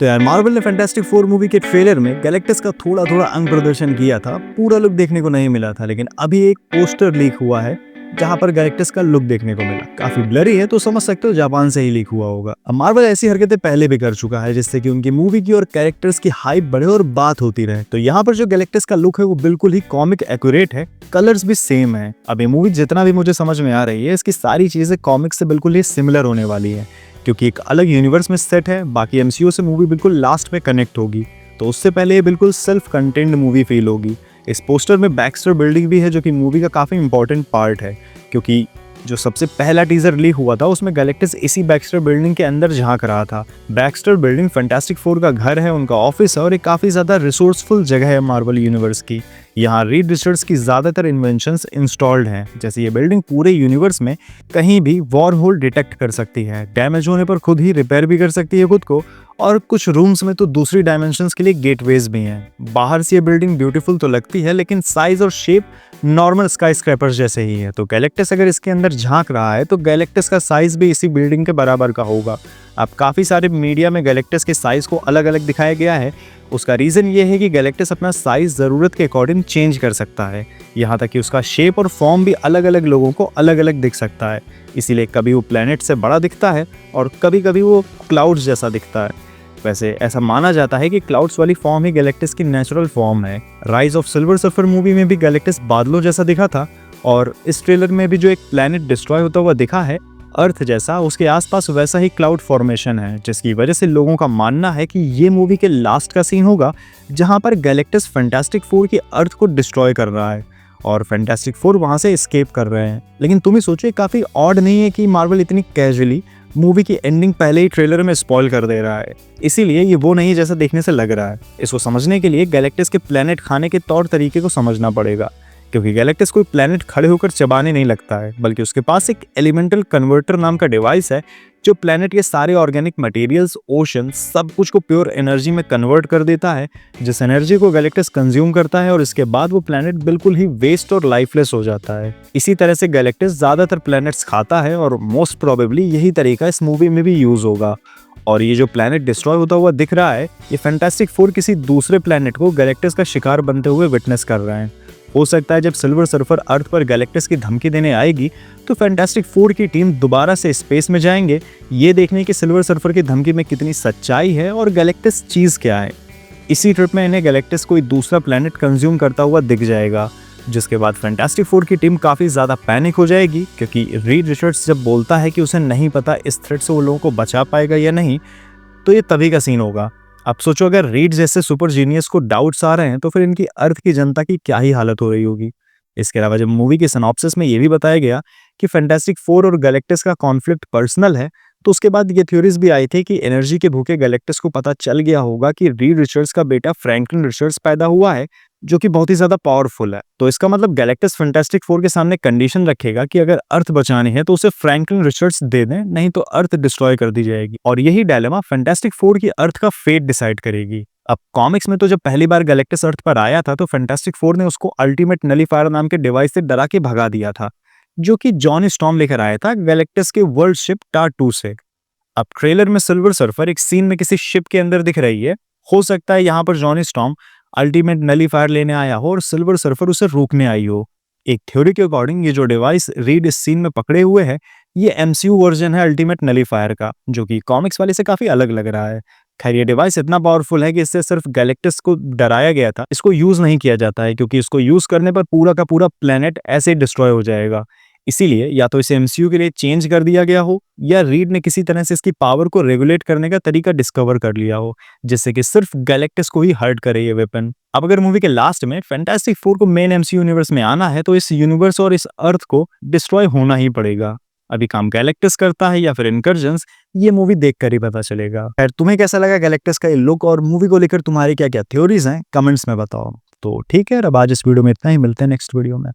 तो यार मार्वल ने फैंटास्टिक फोर मूवी के ट्रेलर में गैलेक्टस का थोड़ा थोड़ा अंग प्रदर्शन किया था, पूरा लुक देखने को नहीं मिला था। लेकिन अभी एक पोस्टर लीक हुआ है जहां पर गैलेक्टस का लुक देखने को मिला। काफी ब्लरी है तो समझ सकते हो जापान से ही लीक हुआ होगा। अब मार्वल ऐसी हरकतें पहले भी कर चुका है जिससे कि उनकी मूवी की और कैरेक्टर्स की हाइप बढ़े और बात होती रहे। तो यहाँ पर जो गैलेक्टस का लुक है वो बिल्कुल ही कॉमिक एक्यूरेट है, कलर्स भी सेम है। अब ये मूवी जितना भी मुझे समझ में आ रही है इसकी सारी चीजें कॉमिक से बिल्कुल ही सिमिलर होने वाली है, क्योंकि एक अलग यूनिवर्स में सेट है। बाकी एमसीयू से मूवी बिल्कुल लास्ट में कनेक्ट होगी, तो उससे पहले ये बिल्कुल सेल्फ कंटेंट मूवी फील होगी। इस पोस्टर में बैक्स्टर बिल्डिंग भी है जो कि मूवी का काफ़ी इंपॉर्टेंट पार्ट है, क्योंकि जो सबसे पहला टीजर लीक हुआ था उसमें गैलेक्टस इसी बैक्स्टर बिल्डिंग के अंदर झांक रहा था। बैक्स्टर बिल्डिंग फैंटास्टिक फोर का घर है, उनका ऑफिस है और एक काफ़ी ज़्यादा रिसोर्सफुल जगह है मार्वल यूनिवर्स की। यहाँ रीड रिचर्ड्स की ज़्यादातर इन्वेंशंस इंस्टॉल्ड हैं। जैसे ये बिल्डिंग पूरे यूनिवर्स में कहीं भी वॉर होल डिटेक्ट कर सकती है, डैमेज होने पर खुद ही रिपेयर भी कर सकती है खुद को, और कुछ रूम्स में तो दूसरी डायमेंशंस के लिए गेटवेज भी हैं। बाहर से ये बिल्डिंग ब्यूटीफुल तो लगती है लेकिन साइज और शेप नॉर्मल स्काई स्क्रैपर्स जैसे ही है। तो गैलेक्टस अगर इसके अंदर झांक रहा है तो गैलेक्टस का साइज भी इसी बिल्डिंग के बराबर का होगा। अब काफ़ी सारे मीडिया में गैलेक्टस के साइज को अलग अलग दिखाया गया है। उसका रीज़न ये है कि गैलेक्टस अपना साइज ज़रूरत के अकॉर्डिंग चेंज कर सकता है, यहाँ तक कि उसका शेप और फॉर्म भी अलग अलग लोगों को अलग अलग दिख सकता है। इसीलिए कभी वो प्लैनेट से बड़ा दिखता है और कभी कभी वो क्लाउड्स जैसा दिखता है। वैसे ऐसा माना जाता है कि क्लाउड्स वाली फॉर्म ही गैलेक्टस की नेचुरल फॉर्म है। Rise of silver surfer movie में भी गैलेक्टस बादलों जैसा दिखा था, और इस ट्रेलर में भी जो एक प्लैनेट डिस्ट्रॉय होता हुआ दिखा है अर्थ जैसा, उसके आसपास वैसा ही क्लाउड फॉर्मेशन है, जिसकी वजह से लोगों का मानना है कि ये मूवी के लास्ट का सीन होगा जहां पर गैलेक्टस फैंटास्टिक फोर की अर्थ को डिस्ट्रॉय कर रहा है और फैंटास्टिक फोर वहां से एस्केप कर रहे हैं। लेकिन तुम ही सोचो, काफ़ी ऑड नहीं है कि मार्वल इतनी कैजुअली मूवी की एंडिंग पहले ही ट्रेलर में स्पॉइल कर दे रहा है। इसीलिए ये वो नहीं जैसा देखने से लग रहा है। इसको समझने के लिए गैलेक्टस के प्लैनेट खाने के तौर तरीके को समझना पड़ेगा, क्योंकि गैलेक्टस कोई प्लैनेट खड़े होकर चबाने नहीं लगता है, बल्कि उसके पास एक एलिमेंटल कन्वर्टर नाम का डिवाइस है जो प्लैनेट के सारे ऑर्गेनिक मटेरियल्स, ओशन, सब कुछ को प्योर एनर्जी में कन्वर्ट कर देता है, जिस एनर्जी को गैलेक्टस कंज्यूम करता है और इसके बाद वो प्लैनेट बिल्कुल ही वेस्ट और लाइफलेस हो जाता है। इसी तरह से गैलेक्टस ज़्यादातर प्लैनेट्स खाता है और मोस्ट प्रोबेबली यही तरीका इस मूवी में भी यूज़ होगा। और ये जो प्लैनेट डिस्ट्रॉय होता हुआ दिख रहा है, ये फैंटास्टिक फोर किसी दूसरे प्लैनेट को गैलेक्टस का शिकार बनते हुए विटनेस कर रहे हैं। हो सकता है जब सिल्वर सर्फर अर्थ पर गैलेक्टस की धमकी देने आएगी तो फैंटास्टिक फोर की टीम दोबारा से स्पेस में जाएंगे, ये देखने कि सिल्वर सर्फर की धमकी में कितनी सच्चाई है और गैलेक्टस चीज़ क्या है। इसी ट्रिप में इन्हें गैलेक्टस कोई दूसरा प्लैनेट कंज्यूम करता हुआ दिख जाएगा, जिसके बाद फैंटास्टिक फोर की टीम काफ़ी ज़्यादा पैनिक हो जाएगी, क्योंकि रीड रिचर्ड्स जब बोलता है कि उसे नहीं पता इस थ्रेट से वो लोगों को बचा पाएगा या नहीं, तो ये तभी का सीन होगा। अब सोचो, अगर रीड जैसे सुपर जीनियस को डाउट्स आ रहे हैं तो फिर इनकी अर्थ की जनता की क्या ही हालत हो रही होगी। इसके अलावा जब मूवी के सिनॉप्सिस में ये भी बताया गया कि फैंटास्टिक फोर और गैलेक्टस का कॉन्फ्लिक्ट पर्सनल है, तो उसके बाद ये थ्योरीज भी आई थी कि एनर्जी के भूखे गैलेक्टस को पता चल गया होगा कि रीड रिचर्ड्स का बेटा फ्रैंकलिन रिचर्ड्स पैदा हुआ है, जो कि बहुत ही ज्यादा पावरफुल है। तो इसका मतलब गैलेक्टस फैंटास्टिक फोर के सामने कंडीशन रखेगा कि अगर अर्थ बचानी है तो उसे फ्रैंकलिन रिचर्ड्स दे दें, नहीं तो अर्थ डिस्ट्रॉय कर दी जाएगी। और यही डायलेमा फैंटास्टिक फोर की अर्थ का फेट डिसाइड करेगी। अब कॉमिक्स में तो जब पहली बार गैलेक्टस अर्थ पर आया था तो फैंटास्टिक फोर ने उसको अल्टीमेट नलीफायर नाम के डिवाइस से डरा के भगा दिया था, जो कि जॉनी स्टॉर्म लेकर आया था गैलेक्टस के वर्ल्ड शिप टार-2 से। अब ट्रेलर में सिल्वर सर्फर एक सीन में किसी शिप के अंदर दिख रही है। हो सकता है यहाँ पर जॉनी स्टॉर्म अल्टीमेट नलीफायर लेने आया हो और सिल्वर सर्फर उसे रोकने आई हो। एक थ्योरी के अकॉर्डिंग ये जो डिवाइस रीड इस सीन में पकड़े हुए है, ये एमसीयू वर्जन है अल्टीमेट नलीफायर का, जो कि कॉमिक्स वाले से काफी अलग लग रहा है। खैर, ये डिवाइस इतना पावरफुल है कि इससे सिर्फ गैलेक्टस को डराया गया था, इसको यूज नहीं किया जाता है, क्योंकि इसको यूज करने पर पूरा का पूरा प्लेनेट ऐसे डिस्ट्रॉय हो जाएगा। इसीलिए या तो इसे एमसीयू के लिए चेंज कर दिया गया हो, या रीड ने किसी तरह से इसकी पावर को रेगुलेट करने का तरीका डिस्कवर कर लिया हो, जिससे कि सिर्फ गैलेक्टस को ही हर्ट करे ये वेपन। अब अगर मूवी के लास्ट में फैंटास्टिक फोर को मेन एमसीयू यूनिवर्स में आना है तो इस यूनिवर्स और इस अर्थ को डिस्ट्रॉय होना ही पड़ेगा। अभी काम गैलेक्टस करता है या फिर इनकर्जन्स, ये मूवी देखकर ही पता चलेगा। खैर, तुम्हें कैसा लगा गैलेक्टस का ये लुक और मूवी को लेकर तुम्हारी क्या क्या थ्योरीज हैं, कमेंट्स में बताओ। तो ठीक है, अब आज इस वीडियो में इतना ही, मिलते हैं नेक्स्ट वीडियो में।